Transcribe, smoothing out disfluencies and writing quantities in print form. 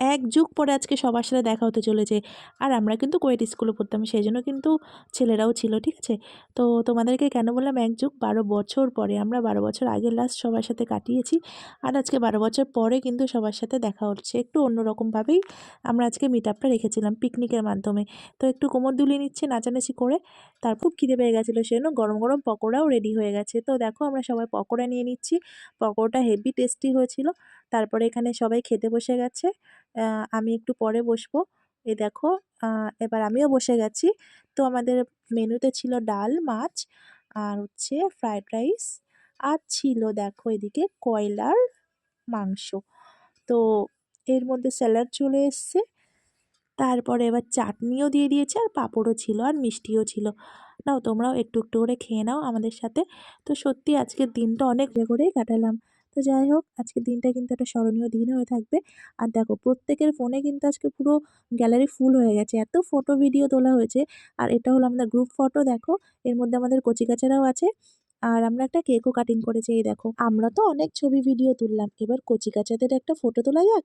এক যুগ পরে আজকে সবার সাথে দেখা হতে চলেছে। আর আমরা কিন্তু কোয়েট স্কুলে পড়তাম, সেজন্য কিন্তু ছেলেরাও ছিল, ঠিক আছে? তো তোমাদেরকে কেন বললাম এক যুগ, ১২ বছর পরে, আমরা ১২ বছর আগে লাস্ট সবার সাথে কাটিয়েছি। আর আজকে ১২ বছর পরে কিন্তু সবার সাথে দেখা হচ্ছে। একটু অন্যরকমভাবেই আমরা আজকে মিট আপটা রেখেছিলাম পিকনিকের মাধ্যমে। তো একটু কোমর দুলিয়ে নিচ্ছি নাচানাচি করে। তার খুব খিদে পেয়ে গেছিলো, সেজন্য গরম, গরম পকোড়াও রেডি হয়ে গেছে। তো দেখো আমরা সবাই পকোড়া নিয়ে নিচ্ছি। পকোড়াটা হেভি টেস্টি হয়েছিল। তারপরে এখানে সবাই খেতে বসে গেছে। আ আমি একটু পরে বসবো। এই দেখো আ এবার আমিও বসে গেছি। তো আমাদের মেনুতে ছিল ডাল, মাছ আর হচ্ছে ফ্রাইড রাইস আর ছিল দেখো এদিকে কয়লার মাংস। তো এর মধ্যে স্যালাড চলে এসছে। তারপরে এবার চাটনিও দিয়ে দিয়েছে আর পাঁপড়ও ছিল আর মিষ্টিও ছিল। নাও তোমরাও একটু, একটু করে খেয়ে নাও আমাদের সাথে। তো সত্যি আজকের দিনটা অনেক মজা করেই কাটালাম। তো যাই হোক আজকের দিনটা কিন্তু একটা স্মরণীয় দিন হয়ে থাকবে। আর দেখো প্রত্যেকের ফোনে কিন্তু আজকে পুরো গ্যালারি ফুল হয়ে গেছে। এত ফটো ভিডিও তোলা হয়েছে। আর এটা হলো আমাদের গ্রুপ ফটো দেখো। এর মধ্যে আমাদের কচিকাঁচারাও আছে। আর আমরা একটা কেকও কাটিং করেছি এই দেখো। আমরা তো অনেক ছবি ভিডিও তুললাম। এবার কচিকাঁচাদের একটা ফটো তোলা যাক?